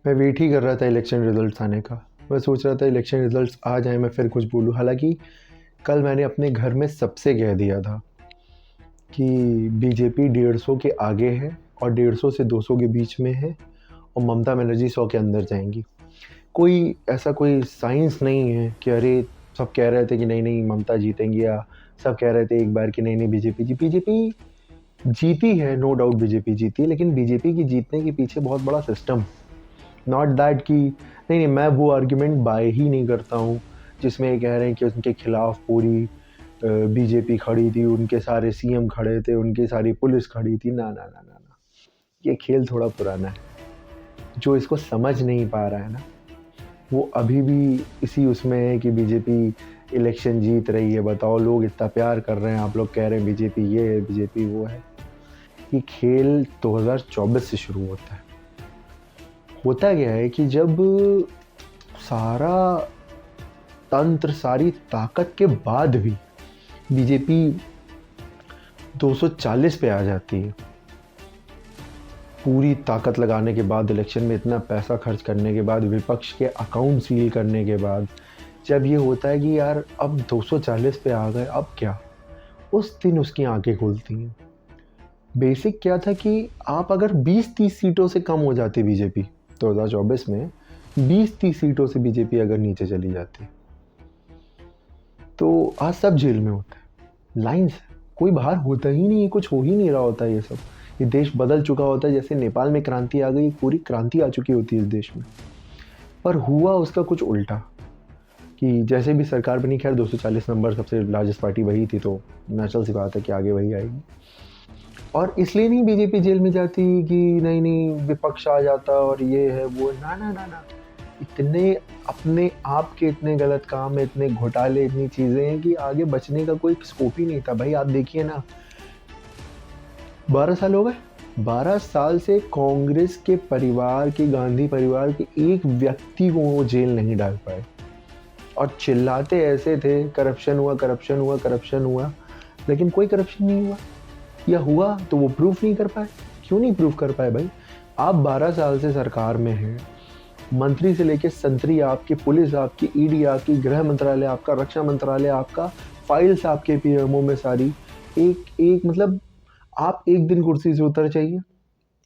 मैं वेट ही कर रहा था इलेक्शन रिजल्ट्स आने का। मैं सोच रहा था इलेक्शन रिजल्ट्स आ जाए मैं फिर कुछ बोलूँ। हालांकि कल मैंने अपने घर में सबसे कह दिया था कि बीजेपी 150 के आगे है और 150 से 200 के बीच में है और ममता बनर्जी 100 के अंदर जाएंगी। कोई ऐसा कोई साइंस नहीं है कि अरे सब कह रहे थे कि नहीं नहीं ममता जीतेंगी, या सब कह रहे थे एक बार कि नहीं नहीं बीजेपी जीती है। नो डाउट बीजेपी जीती है, लेकिन बीजेपी की जीतने के पीछे बहुत बड़ा सिस्टम। नॉट दैट कि नहीं नहीं, मैं वो आर्ग्यूमेंट बाय ही नहीं करता हूँ जिसमें ये कह रहे हैं कि उनके खिलाफ पूरी बीजेपी खड़ी थी, उनके सारे सीएम खड़े थे, उनकी सारी पुलिस खड़ी थी। ना ना ना ना ना, ये खेल थोड़ा पुराना है। जो इसको समझ नहीं पा रहा है ना, वो अभी भी इसी उसमें है कि बीजेपी इलेक्शन जीत रही है। बताओ, लोग इतना प्यार कर रहे हैं, आप लोग कह रहे हैं बीजेपी ये है बीजेपी वो है। ये खेल 2024 से शुरू होता है। होता क्या है कि जब सारा तंत्र, सारी ताकत के बाद भी बीजेपी 240 पे आ जाती है, पूरी ताकत लगाने के बाद, इलेक्शन में इतना पैसा खर्च करने के बाद, विपक्ष के अकाउंट सील करने के बाद, जब ये होता है कि यार अब 240 पे आ गए, अब क्या, उस दिन उसकी आंखें खुलती हैं। बेसिक क्या था कि आप अगर 20-30 सीटों से कम हो जाती बीजेपी 2024 में, 20-30 सीटों से बीजेपी अगर नीचे चली जाती तो आज सब जेल में होते हैं। लाइन से कोई बाहर होता ही नहीं है, कुछ हो ही नहीं रहा होता। ये सब, ये देश बदल चुका होता है। जैसे नेपाल में क्रांति आ गई, पूरी क्रांति आ चुकी होती है इस देश में। पर हुआ उसका कुछ उल्टा कि जैसे भी सरकार बनी, खैर 240 नंबर, सबसे लार्जेस्ट पार्टी वही थी, तो नेचुरल सी बात है कि आगे वही आएगी। और इसलिए नहीं बीजेपी जेल में जाती कि नहीं नहीं विपक्ष आ जाता और ये है वो, ना ना ना ना। इतने अपने आप के इतने गलत काम है, इतने घोटाले, इतनी चीज़ें हैं कि आगे बचने का कोई स्कोप ही नहीं था। भाई आप देखिए ना, 12 साल हो गए, 12 साल से कांग्रेस के परिवार के, गांधी परिवार के एक व्यक्ति को वो जेल नहीं डाल पाए। और चिल्लाते ऐसे थे करप्शन हुआ करप्शन हुआ करप्शन हुआ, लेकिन कोई करप्शन नहीं हुआ। या हुआ तो वो प्रूफ नहीं कर पाए। क्यों नहीं प्रूफ कर पाए भाई? आप 12 साल से सरकार में हैं, मंत्री से लेके संतरी आपकी, पुलिस आपकी, ईडी आपकी, गृह मंत्रालय आपका, रक्षा मंत्रालय आपका, फाइल्स आपके पीएमओ में सारी, एक एक मतलब आप एक दिन कुर्सी से उतर जाइए,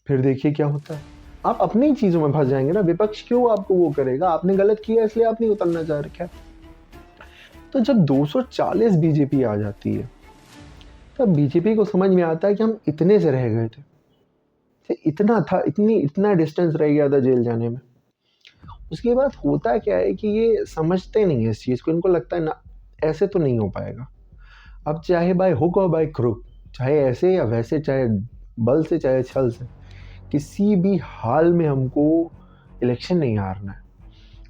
फिर देखिए क्या होता है। आप अपनी ही चीज़ों में फंस जाएंगे ना। विपक्ष क्यों आपको वो करेगा? आपने गलत किया इसलिए आप नहीं उतरना चाह रखे। तो जब 240 बीजेपी आ जाती है, तब बीजेपी को समझ में आता है कि हम इतने से रह गए थे, इतना था, इतना डिस्टेंस रह गया था जेल जाने में। उसके बाद होता क्या है कि ये समझते नहीं है इस चीज़ को। इनको लगता है ना, ऐसे तो नहीं हो पाएगा। अब चाहे बाय हुक और बाय क्रुक, चाहे ऐसे या वैसे, चाहे बल से चाहे छल से, किसी भी हाल में हमको इलेक्शन नहीं हारना है।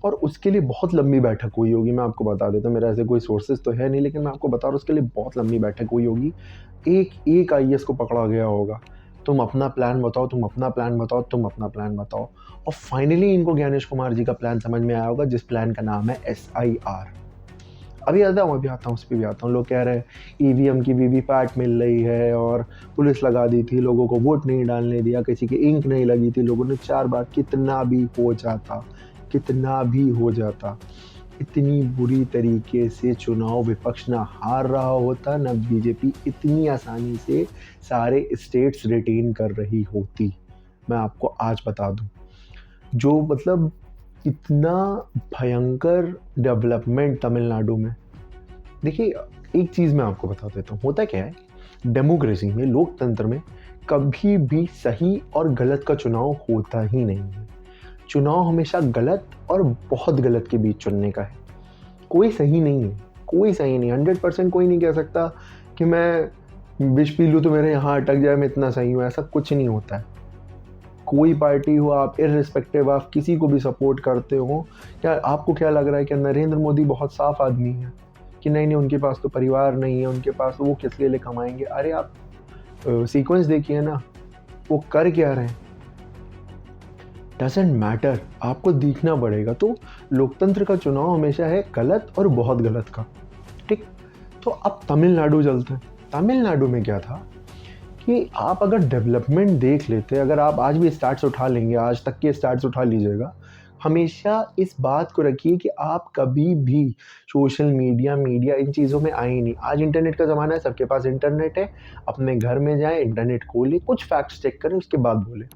और उसके लिए बहुत लंबी बैठक हुई होगी। मैं आपको बता देता हूँ, मेरा ऐसे कोई सोर्सेज तो है नहीं, लेकिन मैं आपको बता रहा हूँ उसके लिए बहुत लंबी बैठक हुई होगी। एक एक आईएएस को पकड़ा गया होगा, तुम अपना प्लान बताओ, तुम अपना प्लान बताओ, तुम अपना प्लान बताओ। और फाइनली इनको ज्ञानेश कुमार जी का प्लान समझ में आया होगा, जिस प्लान का नाम है SIR। अभी आता हूँ उस पर भी आता हूँ। लोग कह रहे हैं ईवीएम की वीवीपैट मिल रही है और पुलिस लगा दी थी, लोगों को वोट नहीं डालने दिया, किसी की इंक नहीं लगी थी, लोगों ने 4 बार। कितना भी हो जाता, कितना भी हो जाता, इतनी बुरी तरीके से चुनाव विपक्ष ना हार रहा होता, ना बीजेपी इतनी आसानी से सारे स्टेट्स रिटेन कर रही होती। मैं आपको आज बता दूं, जो मतलब इतना भयंकर डेवलपमेंट तमिलनाडु में। देखिए, एक चीज़ मैं आपको बता देता हूँ, होता क्या है, डेमोक्रेसी में, लोकतंत्र में कभी भी सही और गलत का चुनाव होता ही नहीं है। चुनाव हमेशा गलत और बहुत गलत के बीच चुनने का है। कोई सही नहीं है, कोई सही नहीं। 100% कोई नहीं कह सकता कि मैं विष पी लूँ तो मेरे यहाँ अटक जाए, मैं इतना सही हूँ। ऐसा कुछ नहीं होता है। कोई पार्टी हो, आप इर्रिस्पेक्टिव आप किसी को भी सपोर्ट करते हो, क्या आपको क्या लग रहा है कि नरेंद्र मोदी बहुत साफ आदमी है कि नहीं नहीं उनके पास तो परिवार नहीं है, उनके पास वो किस लिए कमाएंगे? अरे आप सीक्वेंस देखिए ना, वो कर क्या रहे हैं। डजेंट मैटर, आपको दिखना पड़ेगा। तो लोकतंत्र का चुनाव हमेशा है गलत और बहुत गलत का। ठीक, तो अब तमिलनाडु चलते हैं। तमिलनाडु में क्या था कि आप अगर डेवलपमेंट देख लेते, अगर आप आज भी स्टार्ट्स उठा लेंगे, आज तक के स्टार्ट्स उठा लीजिएगा, हमेशा इस बात को रखिए कि आप कभी भी सोशल मीडिया इन चीज़ों में आए ही नहीं। आज इंटरनेट का ज़माना है, सबके पास इंटरनेट है, अपने घर में जाएँ, इंटरनेट खोलें, कुछ फैक्ट्स चेक करें, उसके बाद बोलें।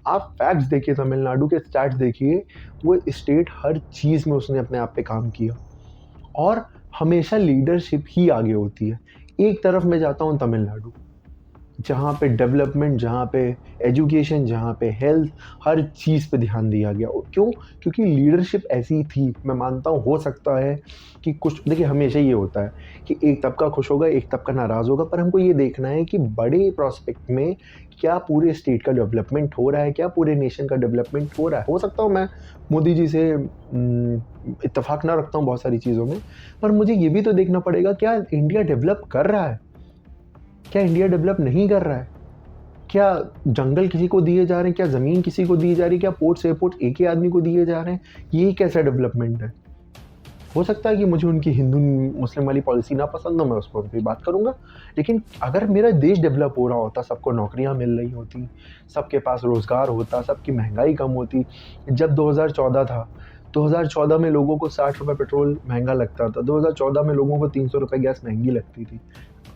आप फैक्ट्स देखिए, तमिलनाडु के स्टैट्स देखिए, वो स्टेट हर चीज़ में उसने अपने आप पे काम किया और हमेशा लीडरशिप ही आगे होती है। एक तरफ मैं जाता हूँ तमिलनाडु, जहाँ पे डेवलपमेंट, जहाँ पे एजुकेशन, जहाँ पे हेल्थ, हर चीज़ पे ध्यान दिया गया। क्यों? क्योंकि लीडरशिप ऐसी थी। मैं मानता हूँ हो सकता है कि कुछ, देखिए हमेशा ये होता है कि एक तबका खुश होगा, एक तबका नाराज़ होगा, पर हमको ये देखना है कि बड़े प्रोस्पेक्ट में क्या पूरे स्टेट का डेवलपमेंट हो रहा है, क्या पूरे नेशन का डेवलपमेंट हो रहा है। हो सकता हूँ मैं मोदी जी से इत्तेफाक ना रखता हूँ बहुत सारी चीज़ों में, पर मुझे ये भी तो देखना पड़ेगा, क्या इंडिया डेवलप कर रहा है, क्या इंडिया डेवलप नहीं कर रहा है? क्या जंगल किसी को दिए जा रहे हैं, क्या ज़मीन किसी को दी जा रही है, क्या पोर्ट्स एयरपोर्ट एक ही आदमी को दिए जा रहे हैं? ये कैसा डेवलपमेंट है? हो सकता है कि मुझे उनकी हिंदू मुस्लिम वाली पॉलिसी ना पसंद हो, मैं उस पर भी बात करूँगा, लेकिन अगर मेरा देश डेवलप हो रहा होता, सबको नौकरियाँ मिल रही होती, सबके पास रोज़गार होता, सबकी महंगाई कम होती। जब 2014 था, 2014 में लोगों को 60 रुपये पेट्रोल महंगा लगता था, 2014 में लोगों को 300 रुपये गैस महंगी लगती थी।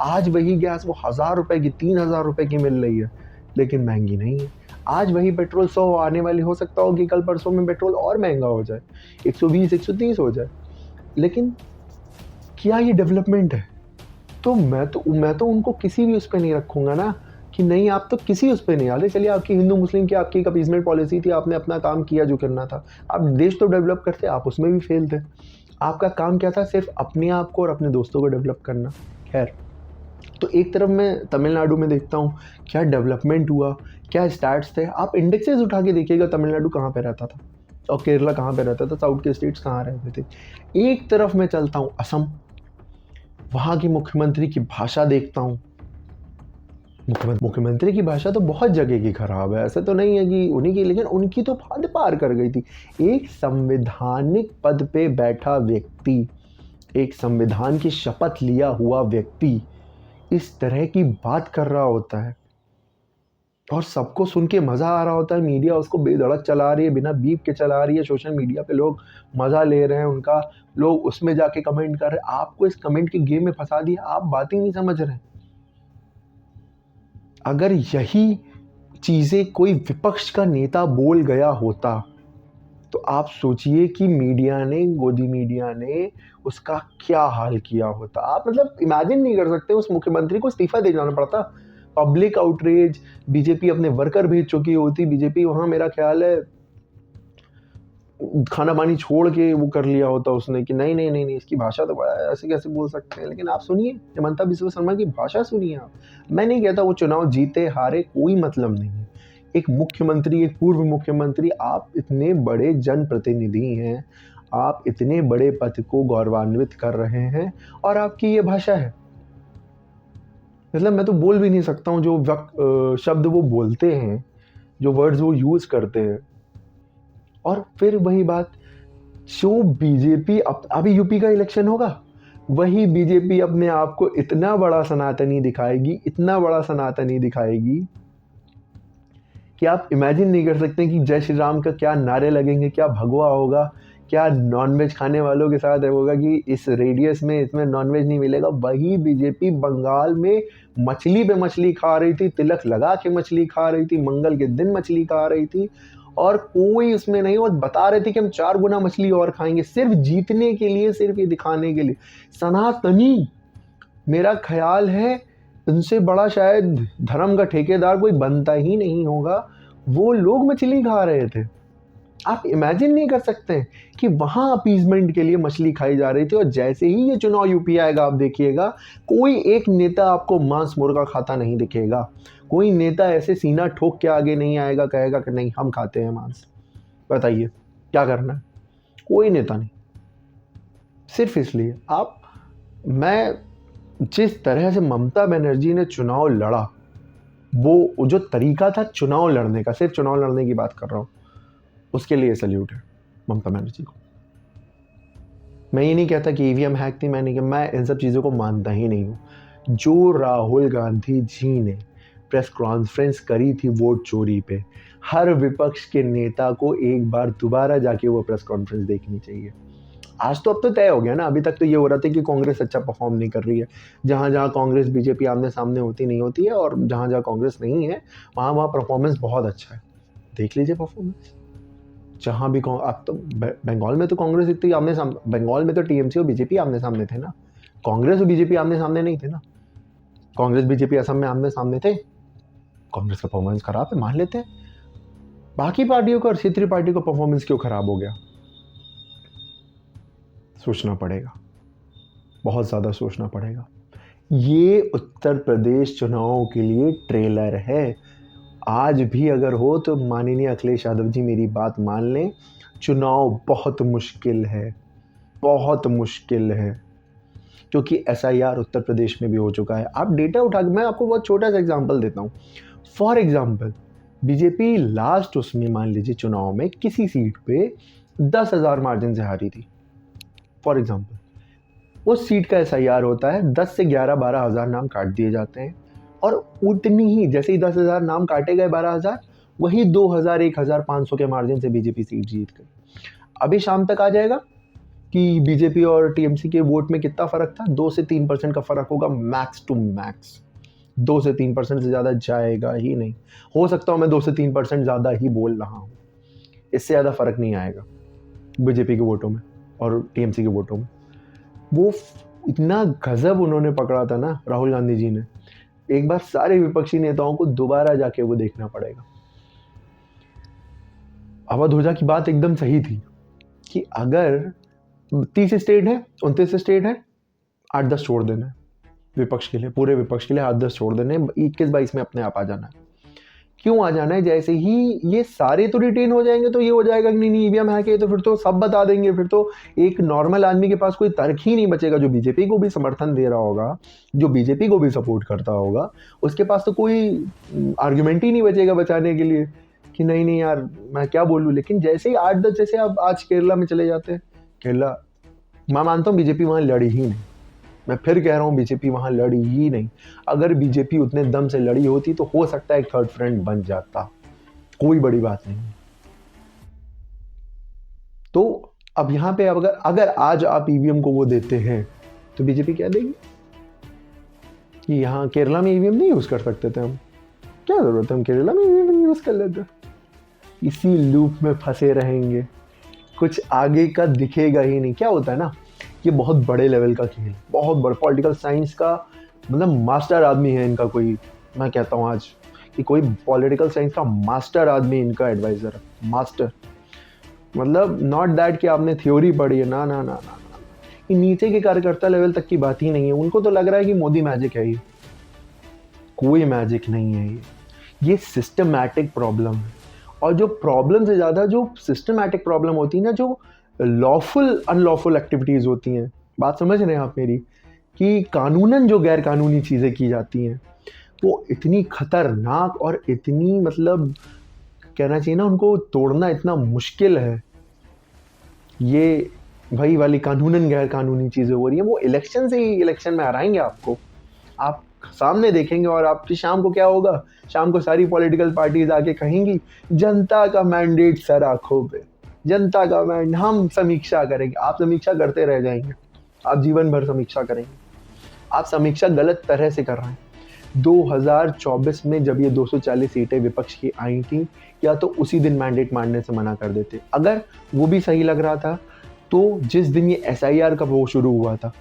आज वही गैस वो 1000 रुपये की, 3000 रुपये की मिल रही है, लेकिन महंगी नहीं है। आज वही पेट्रोल 100 आने वाली, हो सकता हो कि कल परसों में पेट्रोल और महंगा हो जाए, 120 130 हो जाए, लेकिन क्या ये डेवलपमेंट है? तो मैं तो उनको किसी भी उस पे नहीं रखूँगा ना, कि नहीं आप तो किसी उस पे नहीं आ रहे। चलिए आपकी हिंदू मुस्लिम की आपकी एक अपीसमेंट पॉलिसी थी, आपने अपना काम किया जो करना था। आप देश तो डेवलप करते, आप उसमें भी फेल थे। आपका काम क्या था? सिर्फ अपने आप को और अपने दोस्तों को डेवलप करना। खैर, तो एक तरफ मैं तमिलनाडु में देखता हूँ क्या डेवलपमेंट हुआ, क्या स्टैट्स थे। आप इंडेक्सेस उठा के देखिएगा, तमिलनाडु कहाँ पे रहता था और केरला कहाँ पे रहता था, साउथ के स्टेट्स कहाँ रहते थे। एक तरफ मैं चलता हूँ असम, वहाँ की मुख्यमंत्री की भाषा देखता हूँ। मुख्यमंत्री की भाषा तो बहुत जगह की खराब है, ऐसा तो नहीं है कि उन्हीं की, लेकिन उनकी तो हद पार कर गई थी। एक संवैधानिक पद पे बैठा व्यक्ति, एक संविधान की शपथ लिया हुआ व्यक्ति इस तरह की बात कर रहा होता है और सबको सुन के मज़ा आ रहा होता है। मीडिया उसको बेधड़क चला रही है, बिना बीप के चला रही है। सोशल मीडिया पे लोग मज़ा ले रहे हैं उनका, लोग उसमें जाके कमेंट कर रहे हैं। आपको इस कमेंट के गेम में फंसा दिया, आप बात ही नहीं समझ रहे हैं। अगर यही चीज़ें कोई विपक्ष का नेता बोल गया होता तो आप सोचिए कि मीडिया ने, गोदी मीडिया ने उसका क्या हाल किया होता। आप मतलब इमेजिन नहीं कर सकते, उस मुख्यमंत्री को इस्तीफा दे जाना पड़ता। पब्लिक आउटरीच, बीजेपी अपने वर्कर भेज चुकी होती, बीजेपी वहाँ मेरा ख्याल है खाना पानी छोड़ के वो कर लिया होता उसने कि नहीं नहीं नहीं नहीं, इसकी भाषा तो बड़ा है, ऐसे कैसे बोल सकते हैं। लेकिन आप सुनिए हिमंता बिस्वा शर्मा की भाषा सुनिए आप। मैं नहीं कहता वो चुनाव जीते हारे कोई मतलब नहीं है। एक मुख्यमंत्री, एक पूर्व मुख्यमंत्री, आप इतने बड़े जनप्रतिनिधि हैं, आप इतने बड़े पद को गौरवान्वित कर रहे हैं और आपकी ये भाषा है। मतलब मैं तो बोल भी नहीं सकता हूँ जो शब्द वो बोलते हैं, जो वर्ड्स वो यूज़ करते हैं। और फिर वही बात, जो बीजेपी अभी यूपी का इलेक्शन होगा, वही बीजेपी अपने आप को इतना बड़ा सनातनी दिखाएगी, इतना बड़ा सनातनी दिखाएगी कि आप इमेजिन नहीं कर सकते कि जय श्री राम का क्या नारे लगेंगे, क्या भगवा होगा, क्या नॉनवेज खाने वालों के साथ होगा कि इस रेडियस में इसमें नॉनवेज नहीं मिलेगा। वही बीजेपी बंगाल में मछली पे मछली खा रही थी, तिलक लगा के मछली खा रही थी, मंगल के दिन मछली खा रही थी और कोई उसमें नहीं, वो बता रहे थे कि हम 4 गुना मछली और खाएंगे, सिर्फ जीतने के लिए, सिर्फ ये दिखाने के लिए। सनातनी, मेरा ख्याल है इनसे बड़ा शायद धर्म का ठेकेदार कोई बनता ही नहीं होगा। वो लोग मछली खा रहे थे। आप इमेजिन नहीं कर सकते हैं कि वहाँ अपीजमेंट के लिए मछली खाई जा रही थी। और जैसे ही ये चुनाव यूपी आएगा, आप देखिएगा कोई एक नेता आपको मांस मुर्गा खाता नहीं दिखेगा। कोई नेता ऐसे सीना ठोक के आगे नहीं आएगा, कहेगा कि नहीं हम खाते हैं मांस। बताइए क्या करना है? कोई नेता नहीं। सिर्फ इसलिए मैं जिस तरह से ममता बनर्जी ने चुनाव लड़ा, वो जो तरीका था चुनाव लड़ने का, सिर्फ चुनाव लड़ने की बात कर रहा हूँ, उसके लिए सल्यूट है ममता बनर्जी को। मैं ये नहीं कहता कि ईवीएम हैक थी, मैं इन सब चीज़ों को मानता ही नहीं हूँ। जो राहुल गांधी जी ने प्रेस कॉन्फ्रेंस करी थी वोट चोरी पे। हर विपक्ष के नेता को एक बार दोबारा जाके वो प्रेस कॉन्फ्रेंस देखनी चाहिए। आज तो अब तो तय हो गया ना, अभी तक तो ये हो रहा था कि कांग्रेस अच्छा परफॉर्म नहीं कर रही है। जहाँ जहाँ कांग्रेस बीजेपी आमने सामने होती नहीं होती है, और जहाँ जहाँ कांग्रेस नहीं है वहाँ वहाँ परफॉर्मेंस बहुत अच्छा है। देख लीजिए परफॉर्मेंस, जहाँ भी अब तो बंगाल में तो कांग्रेस इतनी आमने सामने, बंगाल में तो टीएमसी और बीजेपी आमने सामने थे ना, कांग्रेस और बीजेपी आमने सामने नहीं थे ना। कांग्रेस बीजेपी असम में आमने सामने थे, कांग्रेस का परफॉर्मेंस खराब है मान लेते हैं, बाकी पार्टियों का और क्षेत्रीय पार्टी का परफॉर्मेंस क्यों खराब हो गया? सोचना पड़ेगा, बहुत ज़्यादा सोचना पड़ेगा। ये उत्तर प्रदेश चुनावों के लिए ट्रेलर है। आज भी अगर हो तो माननीय अखिलेश यादव जी मेरी बात मान लें, चुनाव बहुत मुश्किल है, बहुत मुश्किल है, क्योंकि SIR उत्तर प्रदेश में भी हो चुका है। आप डेटा उठा के, मैं आपको बहुत छोटा सा एग्जांपल देता हूँ। फॉर एग्जांपल बीजेपी लास्ट उसमें मान लीजिए चुनाव में किसी सीट पे 10,000 मार्जिन से हारी थी। फॉर एग्जांपल उस सीट का SIR होता है, 10 से 11-12 हज़ार नाम काट दिए जाते हैं, और उतनी ही जैसे ही 10,000 नाम काटे गए, 12,000 वही 2,000 1,500 के मार्जिन से बीजेपी सीट जीत गई। अभी शाम तक आ जाएगा कि बीजेपी और टीएमसी के वोट में कितना फर्क था, 2 से 3% का फर्क होगा मैक्स टू मैक्स। 2 से 3% से ज़्यादा जाएगा ही नहीं। हो सकता हूँ मैं 2 से 3% ज़्यादा ही बोल रहा हूँ, इससे ज़्यादा फर्क नहीं आएगा बीजेपी के वोटों में और टीएमसी के वोटों में। वो इतना गजब उन्होंने पकड़ा था ना राहुल गांधी जी ने, एक बार सारे विपक्षी नेताओं को दोबारा जाके वो देखना पड़ेगा। अवध ओझा की बात एकदम सही थी कि अगर 30 स्टेट है, 29 स्टेट है, 8-10 छोड़ देना है विपक्ष के लिए, पूरे विपक्ष के लिए 8-10 छोड़ देने, 21-22 में अपने आप आ जाना है। क्यों आ जाना है? जैसे ही ये सारे तो रिटेन हो जाएंगे तो ये हो जाएगा कि नहीं ईवीएम हैक है, तो फिर तो सब बता देंगे, फिर तो एक नॉर्मल आदमी के पास कोई तर्क ही नहीं बचेगा। जो बीजेपी को भी समर्थन दे रहा होगा, जो बीजेपी को भी सपोर्ट करता होगा, उसके पास तो कोई आर्ग्यूमेंट ही नहीं बचेगा बचाने के लिए कि नहीं नहीं यार मैं क्या बोलूँ। लेकिन जैसे ही 8-10, जैसे आप आज केरला में चले जाते हैं, केरला मैं मानता हूँ बीजेपी वहाँ लड़ी ही नहीं, मैं फिर कह रहा हूँ बीजेपी वहां लड़ी ही नहीं। अगर बीजेपी उतने दम से लड़ी होती तो हो सकता है एक थर्ड फ्रंट बन जाता, कोई बड़ी बात नहीं। तो अब यहां पे अगर आज आप ईवीएम को वो देते हैं तो बीजेपी क्या देगी कि यहाँ केरला में ईवीएम नहीं यूज कर सकते थे हम, क्या जरूरत है हम केरला में ईवीएम यूज कर लेते। इसी लूप में फंसे रहेंगे, कुछ आगे का दिखेगा ही नहीं। क्या होता है ना, ये बहुत बड़े लेवल का खेल, बहुत बड़ा पॉलिटिकल साइंस का मतलब मास्टर आदमी है इनका कोई, मैं कहता हूँ आज कि कोई पॉलिटिकल साइंस का मास्टर आदमी इनका एडवाइजर है। मास्टर मतलब नॉट दैट कि आपने थ्योरी पढ़ी है, ना ना ना ना ना, ये नीचे के कार्यकर्ता लेवल तक की बात ही नहीं है। उनको तो लग रहा है कि मोदी मैजिक है, ये कोई मैजिक नहीं है, ये सिस्टमैटिक प्रॉब्लम है। और जो प्रॉब्लम से ज़्यादा जो सिस्टमैटिक प्रॉब्लम होती है ना, जो लॉफुल अनलॉफुल एक्टिविटीज़ होती हैं, बात समझ रहे हैं आप मेरी, कि कानूनन जो गैर कानूनी चीज़ें की जाती हैं वो इतनी खतरनाक और इतनी मतलब कहना चाहिए ना, उनको तोड़ना इतना मुश्किल है। ये वही वाली कानूनन गैर कानूनी चीज़ें हो रही हैं, वो इलेक्शन से ही इलेक्शन में हराएंगे आपको, आप सामने देखेंगे। और आपकी शाम को क्या होगा, शाम को सारी पॉलिटिकल पार्टीज आके कहेंगी जनता का मैंडेट सर आंखों पे, जनता का मैंडेट, हम समीक्षा करेंगे। आप समीक्षा करते रह जाएंगे, आप जीवन भर समीक्षा करेंगे। आप समीक्षा गलत तरह से कर रहे हैं। 2024 में जब ये 240 सीटें विपक्ष की आई थी, या तो उसी दिन मैंडेट मांगने से मना कर देते। अगर वो भी सही लग रहा था तो जिस दिन ये SIR का वो शुरू हुआ था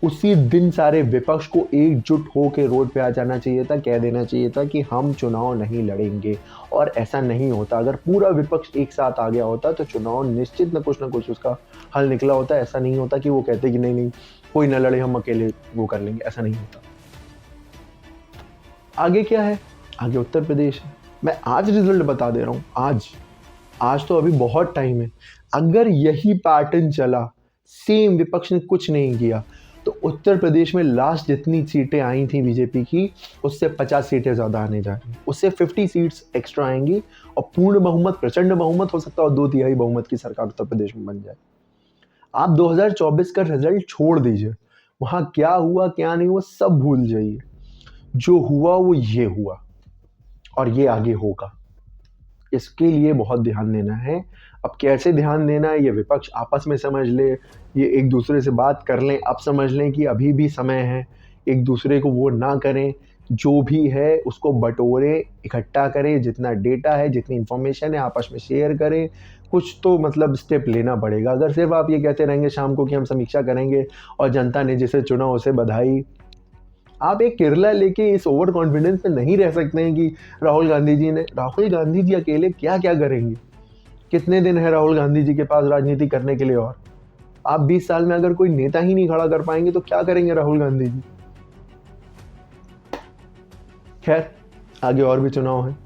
उसी दिन सारे विपक्ष को एकजुट होकर रोड पे आ जाना चाहिए था, कह देना चाहिए था कि हम चुनाव नहीं लड़ेंगे। और ऐसा नहीं होता, अगर पूरा विपक्ष एक साथ आ गया होता तो चुनाव निश्चित न कुछ उसका हल निकला होता। ऐसा नहीं होता कि वो कहते कि नहीं नहीं कोई ना लड़े, हम अकेले वो कर लेंगे, ऐसा नहीं होता। आगे क्या है, आगे उत्तर प्रदेश है। मैं आज रिजल्ट बता दे रहा हूँ, आज तो अभी बहुत टाइम है। अगर यही पैटर्न चला, सेम विपक्ष ने कुछ नहीं किया, तो उत्तर प्रदेश में लास्ट जितनी सीटें आई थी बीजेपी की, उससे 50 सीटें ज़्यादा आने जा रही हैं, उससे 50 सीट्स एक्स्ट्रा आएंगी और पूर्ण बहुमत, प्रचंड बहुमत हो सकता है और 2/3 बहुमत की सरकार उत्तर प्रदेश में बन जाए। आप 2024 का रिजल्ट छोड़ दीजिए, वहाँ क्या हुआ क्या नहीं हुआ सब भूल जाइए। जो हुआ वो ये हुआ, और ये आगे होगा। इसके लिए बहुत ध्यान देना है। अब कैसे ध्यान देना है, ये विपक्ष आपस में समझ ले, ये एक दूसरे से बात कर लें, अब समझ लें कि अभी भी समय है, एक दूसरे को वो ना करें, जो भी है उसको बटोरें, इकट्ठा करें, जितना डेटा है, जितनी इन्फॉर्मेशन है आपस में शेयर करें। कुछ तो मतलब स्टेप लेना पड़ेगा। अगर सिर्फ आप ये कहते रहेंगे शाम को कि हम समीक्षा करेंगे और जनता ने जिसे चुना उसे बधाई, आप एक केरला लेके इस ओवर कॉन्फिडेंस में नहीं रह सकते हैं कि राहुल गांधी जी अकेले क्या क्या करेंगे। कितने दिन है राहुल गांधी जी के पास राजनीति करने के लिए, और आप 20 साल में अगर कोई नेता ही नहीं खड़ा कर पाएंगे तो क्या करेंगे राहुल गांधी जी। खैर, आगे और भी चुनाव हैं,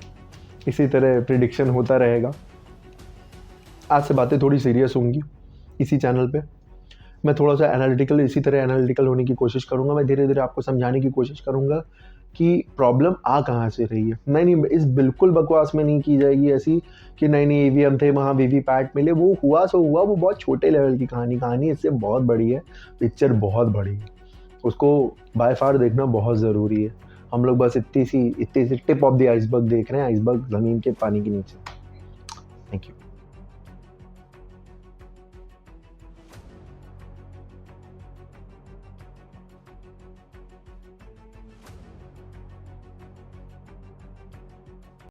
इसी तरह प्रिडिक्शन होता रहेगा। आज से बातें थोड़ी सीरियस होंगी इसी चैनल पे। मैं थोड़ा सा इसी तरह एनालिटिकल होने की कोशिश करूँगा। मैं धीरे धीरे आपको समझाने की कोशिश करूँगा कि प्रॉब्लम आ कहाँ से रही है। नहीं, इस बिल्कुल बकवास में नहीं की जाएगी ऐसी कि नहीं ईवीएम थे वहाँ वीवीपैट मिले, वो हुआ सो हुआ, वो बहुत छोटे लेवल की कहानी इससे बहुत बड़ी है, पिक्चर बहुत बड़ी है, उसको बाय फार देखना बहुत ज़रूरी है। हम लोग बस इतनी सी टिप ऑफ द आइसबर्ग देख रहे हैं, आइसबर्ग ज़मीन के पानी के नीचे। Thank you.